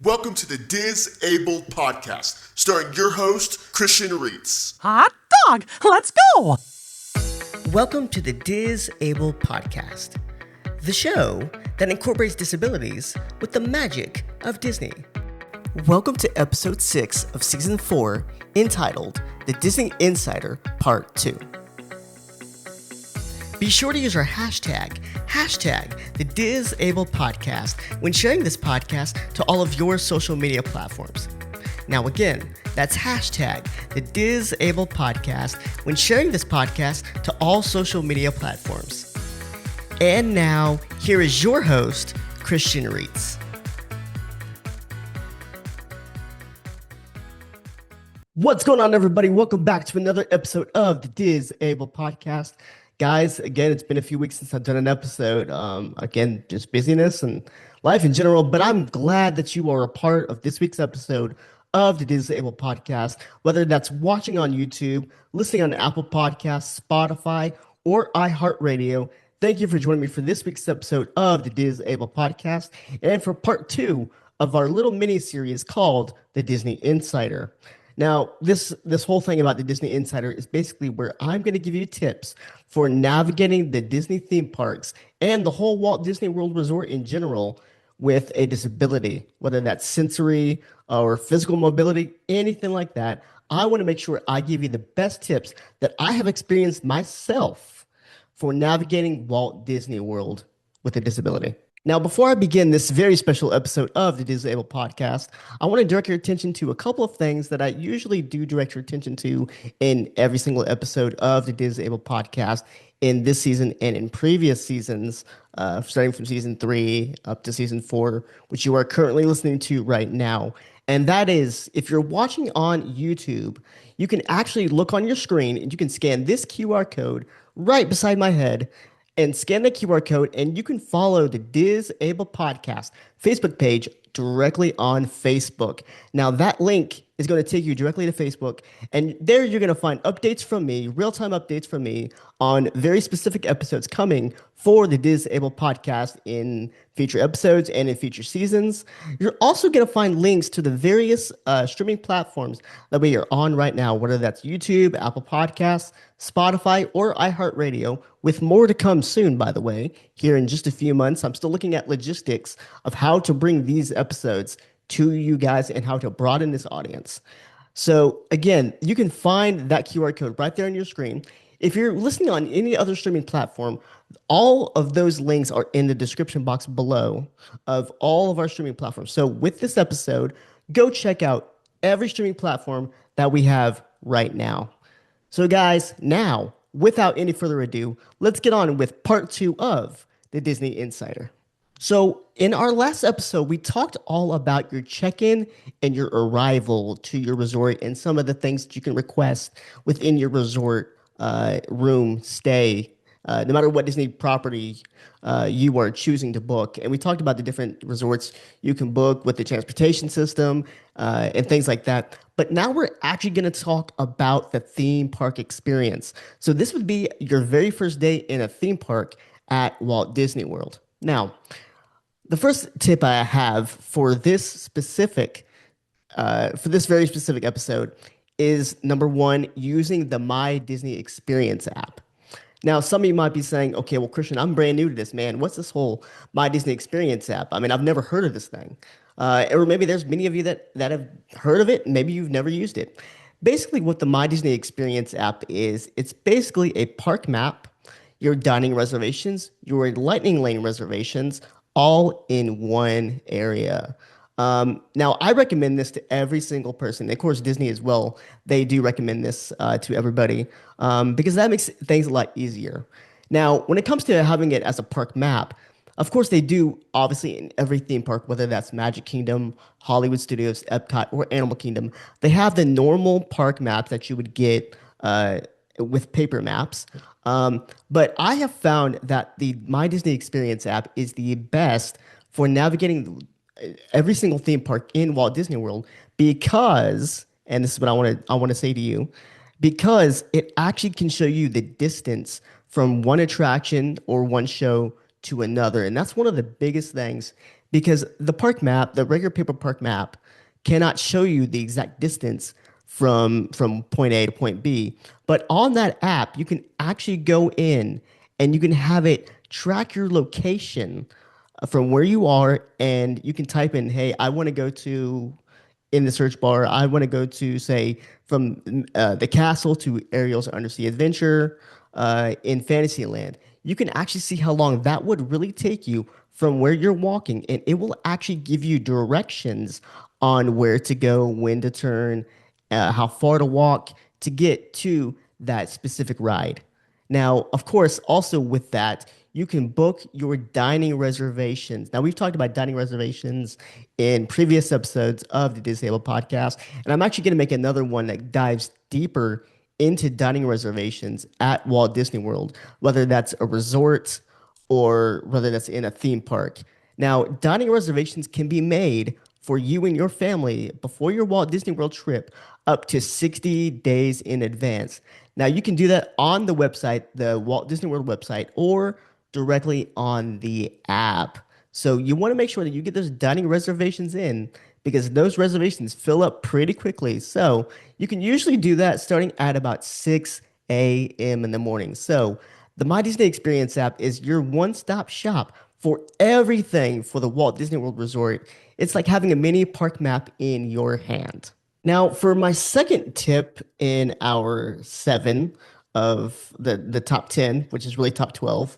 Welcome to the Disabled Podcast, starring your host, Christian Reitz. Hot dog, let's go! Welcome to the Disabled Podcast, the show that incorporates disabilities with the magic of Disney. Welcome to episode 6 of season 4, entitled The Disney Insider Part 2. Be sure to use our hashtag the Disabled Podcast when sharing this podcast to all of your social media platforms. Now again, that's hashtag the Disabled Podcast when sharing this podcast to all social media platforms. And now, here is your host, Christian Reitz. What's going on, everybody? Welcome back to another episode of the Disabled Podcast. Guys, again, it's been a few weeks since I've done an episode. Again, just busyness and life in general, but I'm glad that you are a part of this week's episode of the Disabled Podcast, whether that's watching on YouTube, listening on Apple Podcasts, Spotify, or iHeartRadio. Thank you for joining me for this week's episode of the Disabled Podcast and for part 2 of our little mini-series called The Disney Insider. Now, this whole thing about the Disney Insider is basically where I'm going to give you tips for navigating the Disney theme parks and the whole Walt Disney World Resort in general with a disability, whether that's sensory or physical mobility, anything like that. I want to make sure I give you the best tips that I have experienced myself for navigating Walt Disney World with a disability. Now, before I begin this very special episode of the Disabled Podcast, I want to direct your attention to a couple of things that I usually do direct your attention to in every single episode of the Disabled Podcast in this season and in previous seasons, starting from season 3 up to season 4, which you are currently listening to right now. And that is, if you're watching on YouTube, you can actually look on your screen and you can scan this QR code right beside my head and scan the QR code, and you can follow the Disabled Podcast Facebook page directly on Facebook. Now, that link is going to take you directly to Facebook, and there you're going to find updates from me, real-time updates from me on very specific episodes coming for the Disabled Podcast in future episodes and in future seasons. You're also going to find links to the various streaming platforms that we are on right now, whether that's YouTube, Apple Podcasts, Spotify, or iHeartRadio, with more to come soon, by the way, here in just a few months. I'm still looking at logistics of how to bring these episodes to you guys and how to broaden this audience. So again, you can find that QR code right there on your screen. If you're listening on any other streaming platform, all of those links are in the description box below of all of our streaming platforms. So with this episode, go check out every streaming platform that we have right now. So guys, now, without any further ado, let's get on with part 2 of the Disney Insider. So in our last episode, we talked all about your check-in and your arrival to your resort and some of the things that you can request within your resort room stay, no matter what Disney property you are choosing to book. And we talked about the different resorts you can book with the transportation system and things like that. But now we're actually going to talk about the theme park experience. So this would be your very first day in a theme park at Walt Disney World. Now, the first tip I have for this very specific episode is number 1, using the My Disney Experience app. Now, some of you might be saying, okay, well, Christian, I'm brand new to this, man. What's this whole My Disney Experience app? I mean, I've never heard of this thing. Or maybe there's many of you that have heard of it. Maybe you've never used it. Basically, what the My Disney Experience app is, it's basically a park map, your dining reservations, your lightning lane reservations, all in one area. Now, I recommend this to every single person. Of course, Disney as well, they do recommend this to everybody because that makes things a lot easier. Now, when it comes to having it as a park map, of course, they do, obviously, in every theme park, whether that's Magic Kingdom, Hollywood Studios, Epcot, or Animal Kingdom, they have the normal park maps that you would get with paper maps. But I have found that the My Disney Experience app is the best for navigating every single theme park in Walt Disney World because, and this is what I want to say to you, because it actually can show you the distance from one attraction or one show to another. And that's one of the biggest things because the park map, the regular paper park map, cannot show you the exact distance from point A to point B. But on that app, you can actually go in and you can have it track your location from where you are, and you can type in, "Hey, I want to go to," in the search bar, "I want to go to, say, from the castle to Ariel's Undersea Adventure in Fantasyland." You can actually see how long that would really take you from where you're walking, and it will actually give you directions on where to go, when to turn, how far to walk to get to that specific ride. Now, of course, also with that, you can book your dining reservations. Now, we've talked about dining reservations in previous episodes of the Disabled podcast, and I'm actually going to make another one that dives deeper into dining reservations at Walt Disney World, whether that's a resort or whether that's in a theme park. Now, dining reservations can be made for you and your family before your Walt Disney World trip up to 60 days in advance. Now, you can do that on the website, the Walt Disney World website, or directly on the app. So you want to make sure that you get those dining reservations in because those reservations fill up pretty quickly. So you can usually do that starting at about 6 a.m. in the morning. So the My Disney Experience app is your one-stop shop for everything for the Walt Disney World Resort. It's like having a mini park map in your hand. Now, for my second tip in our seven of the top 10, which is really top 12,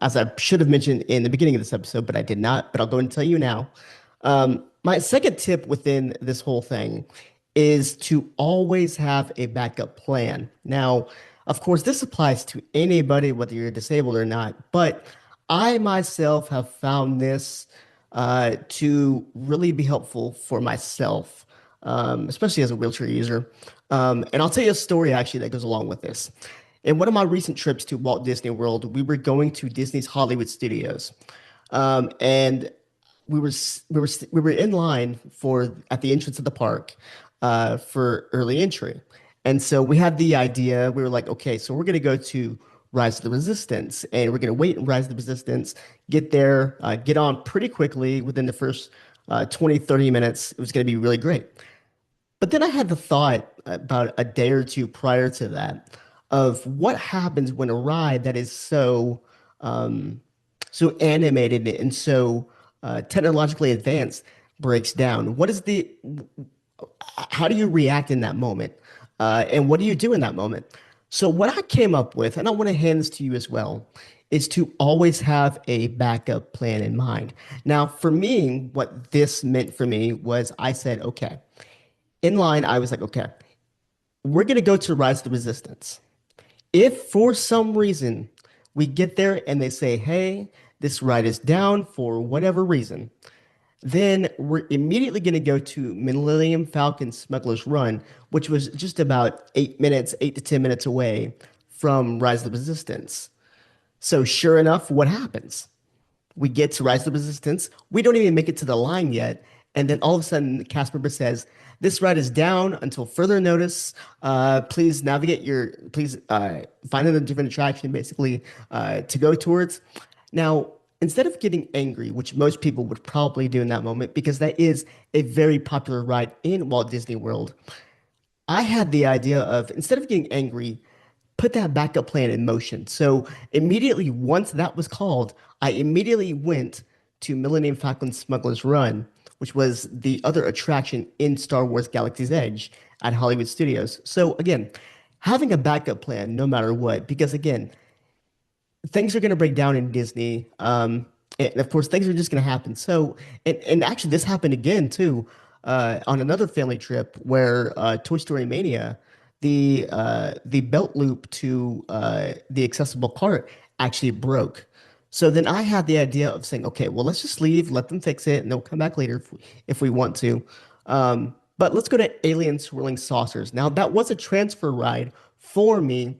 as I should have mentioned in the beginning of this episode, but I did not, but I'll go and tell you now. My second tip within this whole thing is to always have a backup plan. Now, of course, this applies to anybody, whether you're disabled or not, but I myself have found this to really be helpful for myself, especially as a wheelchair user. And I'll tell you a story actually that goes along with this. In one of my recent trips to Walt Disney World, we were going to Disney's Hollywood Studios, and we were in line for at the entrance of the park for early entry, and so we had the idea. We were like, okay, so we're gonna go to Rise of the Resistance, and we're gonna wait in Rise of the Resistance, get there, get on pretty quickly within the first 20, 30 minutes. It was gonna be really great. But then I had the thought about a day or two prior to that of what happens when a ride that is um, so animated and so technologically advanced breaks down. How do you react in that moment? And what do you do in that moment? So what I came up with, and I want to hand this to you as well, is to always have a backup plan in mind. Now, for me, what this meant for me was I said, okay, in line, I was like, okay, we're going to go to Rise of the Resistance. If for some reason we get there and they say, hey, this ride is down for whatever reason, then we're immediately going to go to Millennium Falcon Smuggler's Run, which was just about 8 minutes, 8 to 10 minutes away from Rise of the Resistance. So, sure enough, what happens? We get to Rise of the Resistance. We don't even make it to the line yet. And then all of a sudden, the cast member says, "This ride is down until further notice. Please find a different attraction, basically, to go towards." Now, instead of getting angry, which most people would probably do in that moment, because that is a very popular ride in Walt Disney World, I had the idea of instead of getting angry, put that backup plan in motion. So immediately, once that was called, I immediately went to Millennium Falcon Smuggler's Run, which was the other attraction in Star Wars Galaxy's Edge at Hollywood Studios. So again, having a backup plan no matter what, because again, things are going to break down in Disney. And of course, things are just going to happen. So, and actually, this happened again too on another family trip where Toy Story Mania, the belt loop to the accessible cart actually broke. So then I had the idea of saying, okay, well, let's just leave, let them fix it, and they'll come back later if we want to. But let's go to Alien Swirling Saucers. Now, that was a transfer ride for me,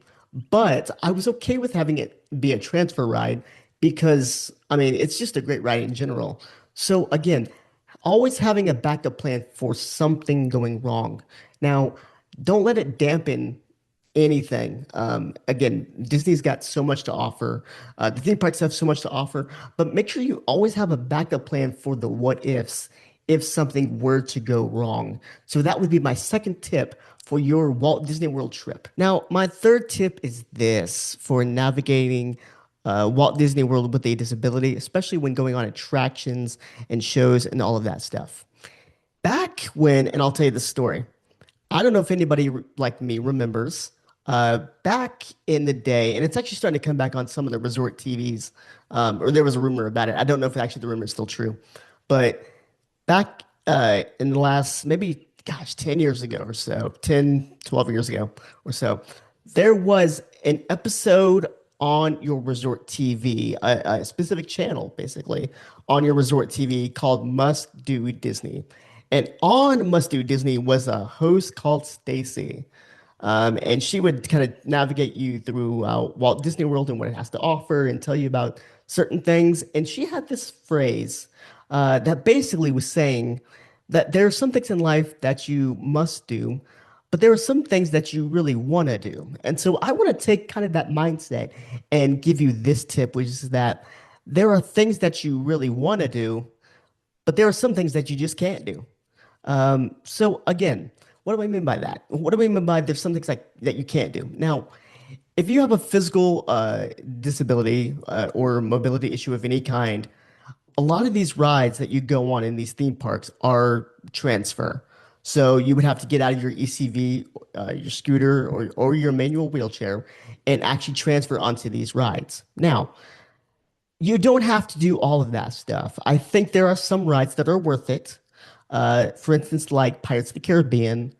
but I was okay with having it be a transfer ride because, I mean, it's just a great ride in general. So, again, always having a backup plan for something going wrong. Now, don't let it dampen. anything. Again, Disney's got so much to offer. The theme parks have so much to offer, but make sure you always have a backup plan for the what ifs if something were to go wrong. So that would be my second tip for your Walt Disney World trip. Now, my third tip is this for navigating Walt Disney World with a disability, especially when going on attractions and shows and all of that stuff. Back when, and I'll tell you the story. I don't know if anybody like me remembers back in the day, and it's actually starting to come back on some of the resort TVs, or there was a rumor about it. I don't know if actually the rumor is still true, but back in the last maybe, gosh, 10 years ago or so, 10, 12 years ago or so, there was an episode on your resort TV, a specific channel basically on your resort TV called Must Do Disney. And on Must Do Disney was a host called Stacy. And she would kind of navigate you through Walt Disney World and what it has to offer and tell you about certain things. And she had this phrase that basically was saying that there are some things in life that you must do, but there are some things that you really want to do. And so I want to take kind of that mindset and give you this tip, which is that there are things that you really want to do, but there are some things that you just can't do. So again, what do I mean by that? What do I mean by there's some things like that you can't do? Now, if you have a physical disability or mobility issue of any kind, a lot of these rides that you go on in these theme parks are transfer. So you would have to get out of your ECV, your scooter, or your manual wheelchair and actually transfer onto these rides. Now, you don't have to do all of that stuff. I think there are some rides that are worth it. For instance, like Pirates of the Caribbean,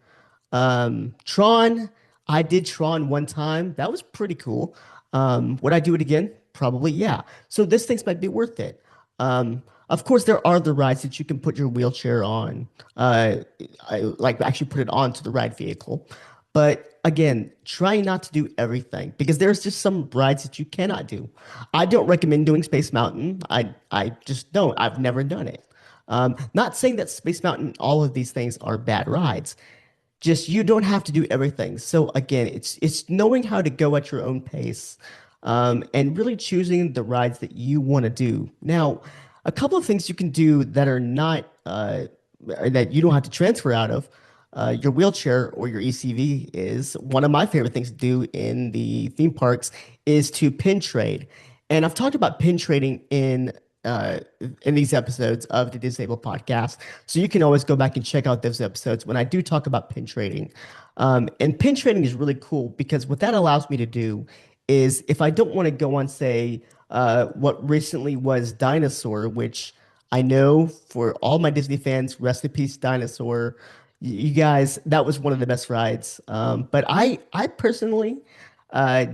Tron. I did Tron one time. That was pretty cool. Would I do it again? Probably, yeah. So this things might be worth it. Of course, there are the rides that you can put your wheelchair on, uh, like actually put it onto the ride vehicle. But again, try not to do everything because there's just some rides that you cannot do. I don't recommend doing Space Mountain. I just don't. I've never done it. Not saying that Space Mountain, all of these things are bad rides. Just you don't have to do everything. So again, it's knowing how to go at your own pace, and really choosing the rides that you want to do. Now, a couple of things you can do that are not that you don't have to transfer out of your wheelchair or your ECV is one of my favorite things to do in the theme parks is to pin trade. And I've talked about pin trading uh, in these episodes of the Disabled podcast. So you can always go back and check out those episodes when I do talk about pin trading. And pin trading is really cool because what that allows me to do is if I don't want to go on, say, what recently was Dinosaur, which I know for all my Disney fans, rest in peace, Dinosaur. You guys, that was one of the best rides. But I personally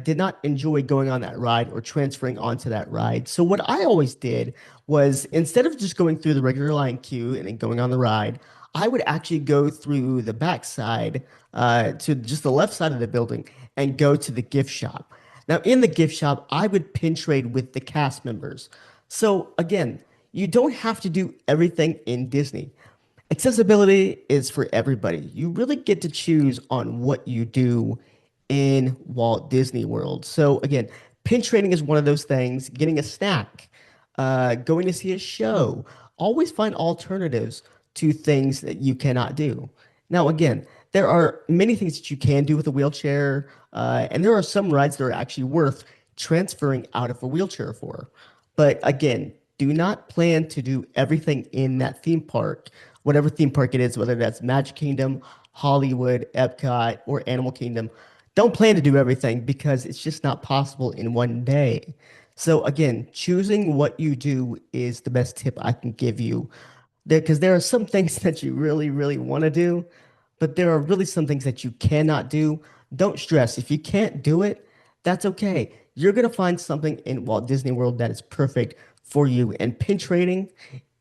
did not enjoy going on that ride or transferring onto that ride. So what I always did was instead of just going through the regular line queue and then going on the ride, I would actually go through the backside to just the left side of the building and go to the gift shop. Now, in the gift shop, I would pin trade with the cast members. So again, you don't have to do everything in Disney. Accessibility is for everybody. You really get to choose on what you do in Walt Disney World. So again, pin trading is one of those things. Getting a snack, going to see a show. Always find alternatives to things that you cannot do. Now, again, there are many things that you can do with a wheelchair, and there are some rides that are actually worth transferring out of a wheelchair for. But again, do not plan to do everything in that theme park, whatever theme park it is, whether that's Magic Kingdom, Hollywood, Epcot, or Animal Kingdom. Don't plan to do everything because it's just not possible in one day. So again, choosing what you do is the best tip I can give you. Because there are some things that you really, really want to do, but there are really some things that you cannot do. Don't stress. If you can't do it, that's okay. You're going to find something in Walt Disney World that is perfect for you. And pin trading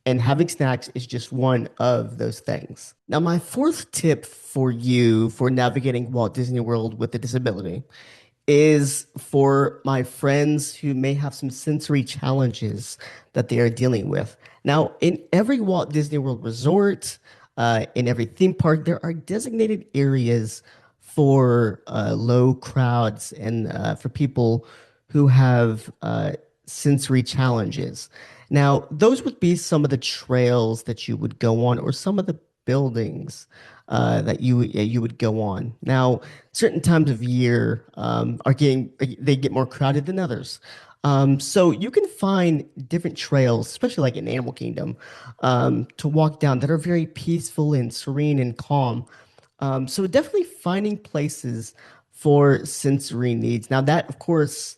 and having snacks is just one of those things. Now, my fourth tip for you for navigating Walt Disney World with a disability is for my friends who may have some sensory challenges that they are dealing with. Now, in every Walt Disney World resort, in every theme park, there are designated areas for low crowds and for people who have sensory challenges. Now, those would be some of the trails that you would go on, or some of the buildings that you would go on. Now, certain times of year are getting they get more crowded than others. So you can find different trails, especially like in Animal Kingdom, to walk down that are very peaceful and serene and calm. So definitely finding places for sensory needs. Now that, of course,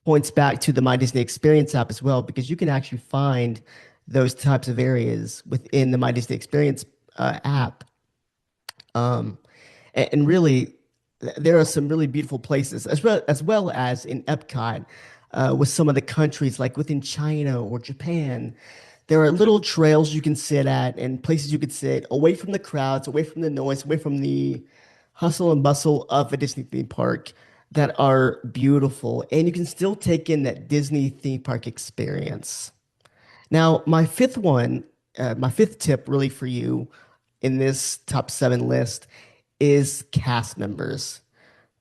points back to the My Disney Experience app as well, because you can actually find those types of areas within the My Disney Experience app. Um, and really, there are some really beautiful places, as well as in Epcot, with some of the countries like within China or Japan. There are little trails you can sit at and places you could sit away from the crowds, away from the noise, away from the hustle and bustle of a Disney theme park that are beautiful. And you can still take in that Disney theme park experience. Now, my fifth tip really for you in this top seven list is cast members.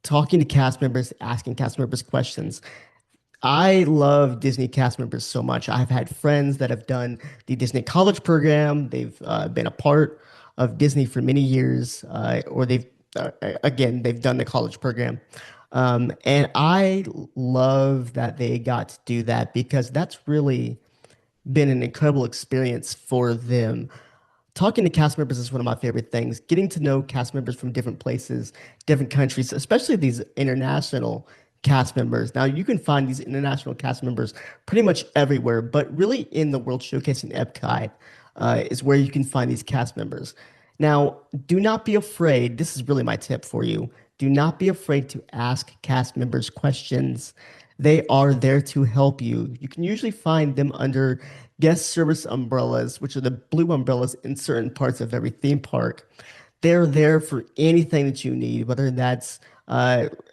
Talking to cast members, asking cast members questions. I love Disney cast members so much. I've had friends that have done the Disney College program. They've been a part of Disney for many years, or they've done the college program. And I love that they got to do that because that's really been an incredible experience for them. Talking to cast members is one of my favorite things. Getting to know cast members from different places, different countries, especially these international cast members. Now, you can find these international cast members pretty much everywhere, but really in the World Showcase in Epcot is where you can find these cast members. Now, do not be afraid. This is really my tip for you. Do not be afraid to ask cast members questions. They are there to help you. You can usually find them under guest service umbrellas, which are the blue umbrellas in certain parts of every theme park. They're there for anything that you need, whether that's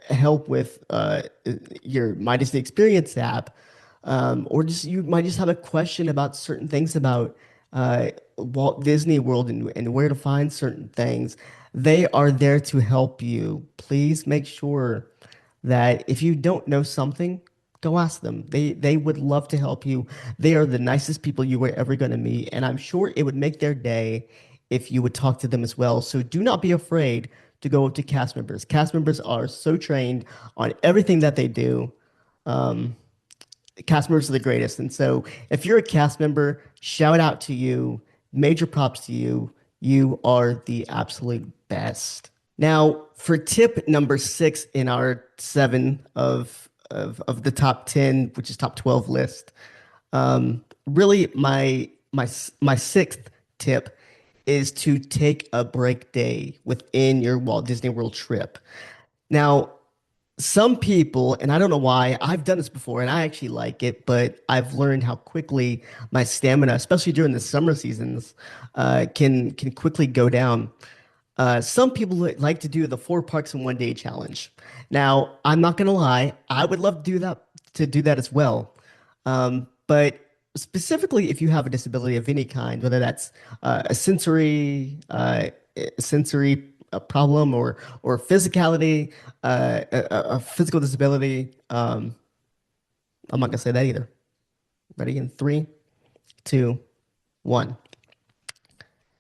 help with your My Disney Experience app, or just you might just have a question about certain things about Walt Disney World and where to find certain things. They are there to help you. Please make sure that if you don't know something, go ask them. They would love to help you. They are the nicest people you were ever going to meet, and I'm sure it would make their day if you would talk to them as well. So do not be afraid to go up to cast members. Cast members are so trained on everything that they do. Um, Cast members are the greatest. And so if you're a cast member, shout out to you. Major props to you. You are the absolute best. Now, for tip number six in our seven of the top 10, which is top 12 list, really my sixth tip is to take a break day within your Walt Disney World trip. Now, some people, and I don't know why, I've done this before and I actually like it, but I've learned how quickly my stamina, especially during the summer seasons, can quickly go down. Some people like to do the four parks in one day challenge. Now, I'm not gonna lie, I would love to do that as well. But specifically, if you have a disability of any kind, whether that's a sensory problem or physicality, a physical disability, I'm not gonna say that either. Ready in three, two, one.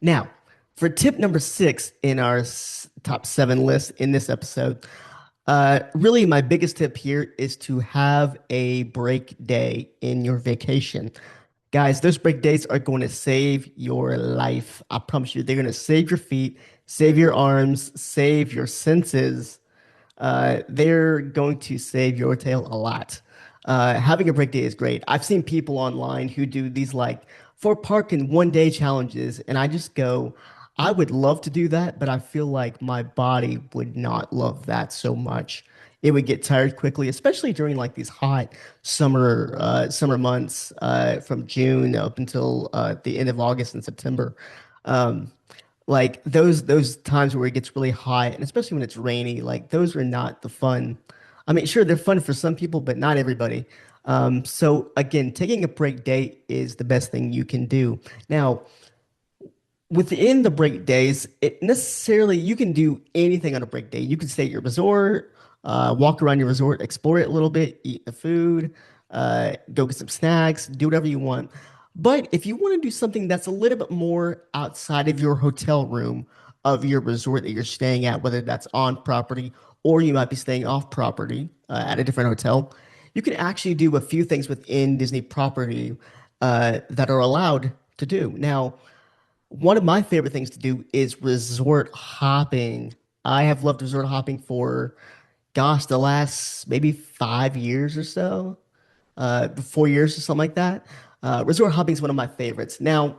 Now, for tip number six in our top seven list in this episode, really my biggest tip here is to have a break day in your vacation. Guys, those break days are going to save your life. I promise you, they're going to save your feet, save your arms, save your senses. They're going to save your tail a lot. Having a break day is great. I've seen people online who do these like four park in one day challenges, and I just go, I would love to do that, but I feel like my body would not love that so much. It would get tired quickly, especially during like these hot summer months from June up until the end of August and September. Um, like those times where it gets really hot, and especially when it's rainy, like those are not the fun. I mean, sure, they're fun for some people, but not everybody. So again, taking a break day is the best thing you can do. Now, within the break days, it necessarily you can do anything on a break day. You can stay at your resort, walk around your resort, explore it a little bit, eat the food, go get some snacks, do whatever you want. But if you want to do something that's a little bit more outside of your hotel room of your resort that you're staying at, whether that's on property or you might be staying off property at a different hotel, you can actually do a few things within Disney property that are allowed to do. Now, one of my favorite things to do is resort hopping. I have loved resort hopping for, gosh, the last maybe 5 years or so, 4 years or something like that. Resort hopping is one of my favorites. Now,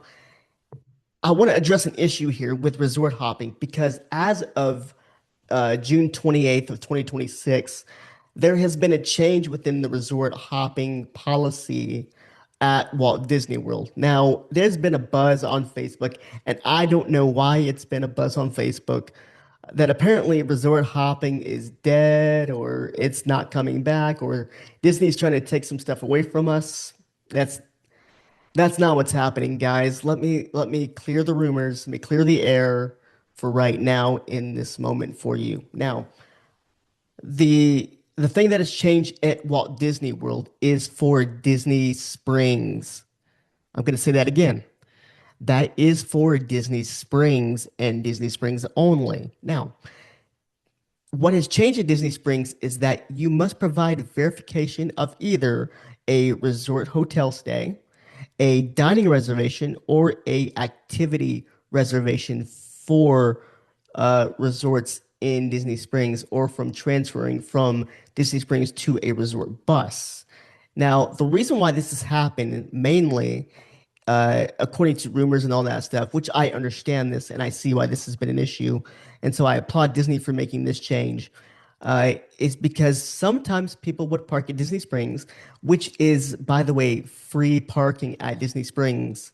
I want to address an issue here with resort hopping because as of June 28th of 2026, there has been a change within the resort hopping policy at Walt Disney World. Now, there's been a buzz on Facebook, and I don't know why it's been a buzz on Facebook that apparently resort hopping is dead or it's not coming back or Disney's trying to take some stuff away from us. That's that's not what's happening, guys. Let me clear the rumors, let me clear the air for right now in this moment for you. Now, the thing that has changed at Walt Disney World is for Disney Springs. I'm going to say that again. That is for Disney Springs and Disney Springs only. Now, what has changed at Disney Springs is that you must provide verification of either a resort hotel stay, a dining reservation, or a activity reservation for resorts in Disney Springs or from transferring from Disney Springs to a resort bus. Now, the reason why this has happened mainly, according to rumors and all that stuff, which I understand this and I see why this has been an issue, and so I applaud Disney for making this change, is because sometimes people would park at Disney Springs, which is, by the way, free parking at Disney Springs.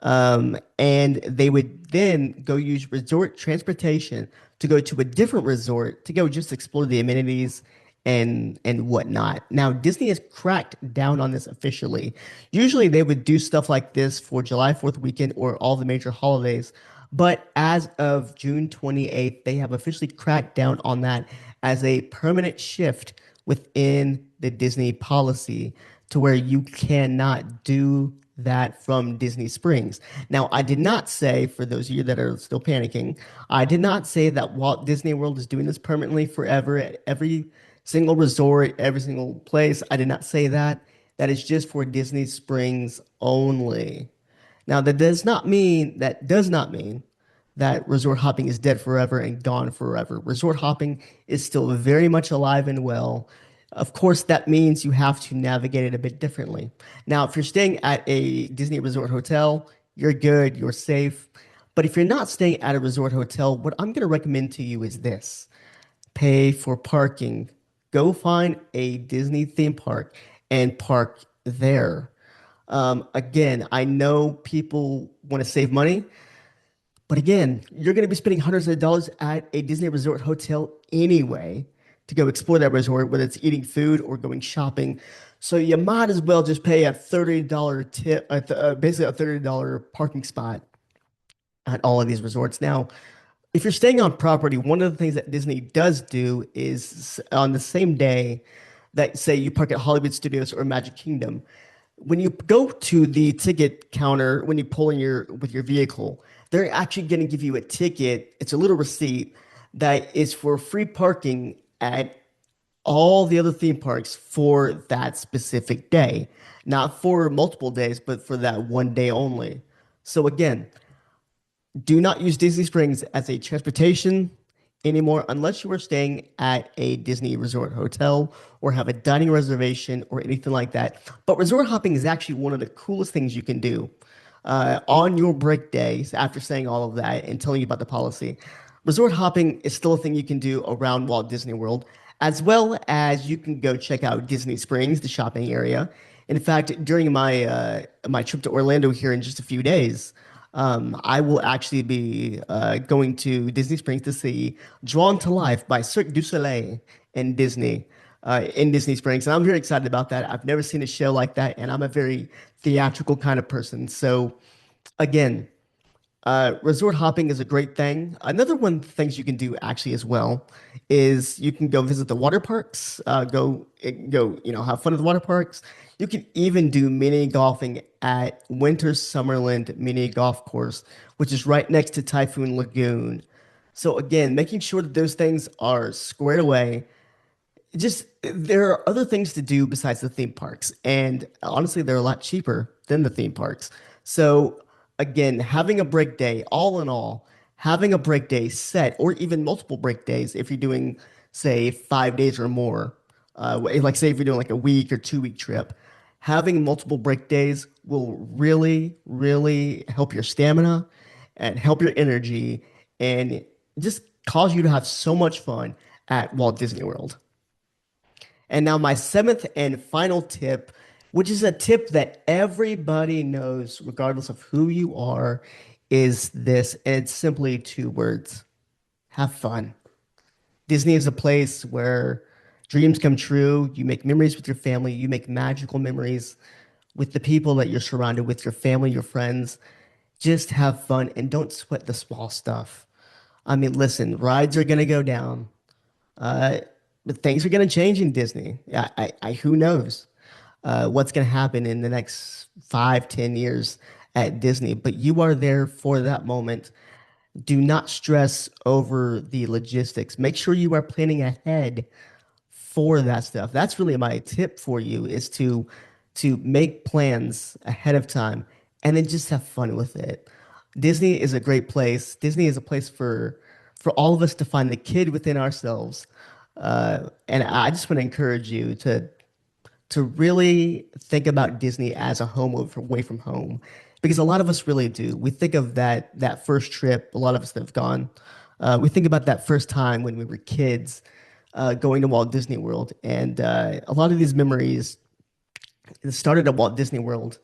And they would then go use resort transportation to go to a different resort to go just explore the amenities and whatnot. Now, Disney has cracked down on this officially. Usually they would do stuff like this for July 4th weekend or all the major holidays. But as of June 28th, they have officially cracked down on that as a permanent shift within the Disney policy to where you cannot do that from Disney Springs. Now, I did not say, for those of you that are still panicking, I did not say that Walt Disney World is doing this permanently forever at every single resort, every single place. I did not say that. That is just for Disney Springs only. Now, that does not mean that resort hopping is dead forever and gone forever. Resort hopping is still very much alive and well. Of course, that means you have to navigate it a bit differently. Now, if you're staying at a Disney resort hotel, you're good, you're safe. But if you're not staying at a resort hotel, what I'm going to recommend to you is this: pay for parking. Go find a Disney theme park and park there. Again, I know people want to save money, but again, you're going to be spending hundreds of dollars at a Disney resort hotel anyway to go explore that resort, whether it's eating food or going shopping. So you might as well just pay a $30 tip, basically a $30 parking spot at all of these resorts. Now, if you're staying on property, one of the things that Disney does do is on the same day that, say, you park at Hollywood Studios or Magic Kingdom, when you go to the ticket counter, when you pull in your with your vehicle, they're actually going to give you a ticket. It's a little receipt that is for free parking at all the other theme parks for that specific day, not for multiple days, but for that one day only. So again, do not use Disney Springs as a transportation anymore unless you are staying at a Disney resort hotel or have a dining reservation or anything like that. But resort hopping is actually one of the coolest things you can do on your break days after saying all of that and telling you about the policy. Resort hopping is still a thing you can do around Walt Disney World, as well as you can go check out Disney Springs, the shopping area. In fact, during my trip to Orlando here in just a few days, I will actually be going to Disney Springs to see Drawn to Life by Cirque du Soleil in Disney Springs. And I'm very excited about that. I've never seen a show like that, and I'm a very theatrical kind of person. So, again, Resort hopping is a great thing. Another one of the things you can do actually as well is you can go visit the water parks, have fun at the water parks. You can even do mini golfing at Winter Summerland Mini Golf Course, which is right next to Typhoon Lagoon. So again, making sure that those things are squared away. Just there are other things to do besides the theme parks, and honestly, they're a lot cheaper than the theme parks. So again, having a break day, all in all, having a break day set, or even multiple break days, if you're doing, say, 5 days or more, like say if you're doing like a week or 2 week trip, having multiple break days will really, really help your stamina and help your energy, and just cause you to have so much fun at Walt Disney World. And now, my seventh and final tip, which is a tip that everybody knows, regardless of who you are, is this. And it's simply two words: have fun. Disney is a place where dreams come true. You make memories with your family, you make magical memories with the people that you're surrounded with, your family, your friends. Just have fun and don't sweat the small stuff. I mean, listen, rides are going to go down. Uh, but things are going to change in Disney. Who knows what's going to happen in the next 5, 10 years at Disney? But you are there for that moment. Do not stress over the logistics. Make sure you are planning ahead for that stuff. That's really my tip for you is to make plans ahead of time and then just have fun with it. Disney is a great place. Disney is a place for all of us to find the kid within ourselves. And I just want to encourage you to really think about Disney as a home away from home, because a lot of us really do. We think of that first trip. A lot of us that have gone. We think about that first time when we were kids, going to Walt Disney World, and a lot of these memories started at Walt Disney World.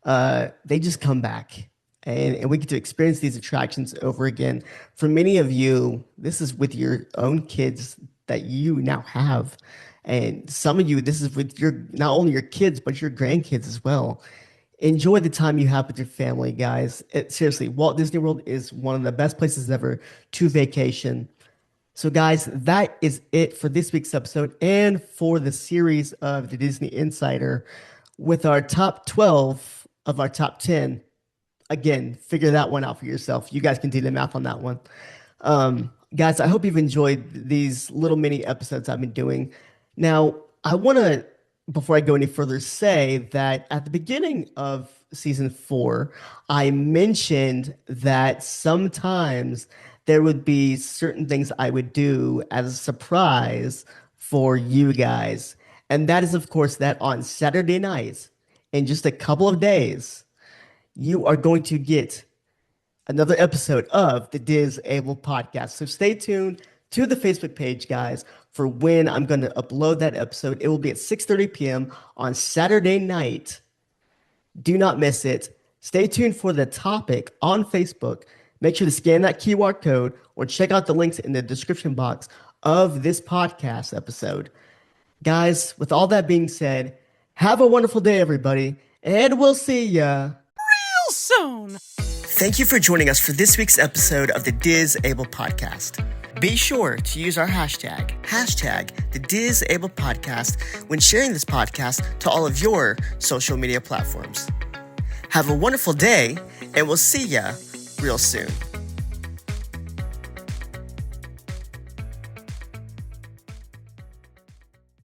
They just come back, and we get to experience these attractions over again. For many of you, this is with your own kids that you now have. And some of you, this is with your not only your kids, but your grandkids as well. Enjoy the time you have with your family, guys. Seriously, Walt Disney World is one of the best places ever to vacation. So, guys, that is it for this week's episode and for the series of the Disney Insider with our top 12 of our top 10. Again, figure that one out for yourself. You guys can do the math on that one. Guys, I hope you've enjoyed these little mini episodes I've been doing. Now, I want to, before I go any further, say that at the beginning of season 4, I mentioned that sometimes there would be certain things I would do as a surprise for you guys. And that is, of course, that on Saturday nights, in just a couple of days, you are going to get another episode of the Disable podcast. So stay tuned to the Facebook page, guys, for when I'm going to upload that episode. It will be at 6:30 p.m. on Saturday night. Do not miss it. Stay tuned for the topic on Facebook. Make sure to scan that QR code or check out the links in the description box of this podcast episode. Guys, with all that being said, have a wonderful day, everybody, and we'll see ya Real soon. Thank you for joining us for this week's episode of the Disable Podcast. Be sure to use our hashtag the Disable Podcast, when sharing this podcast to all of your social media platforms. Have a wonderful day, and we'll see ya real soon.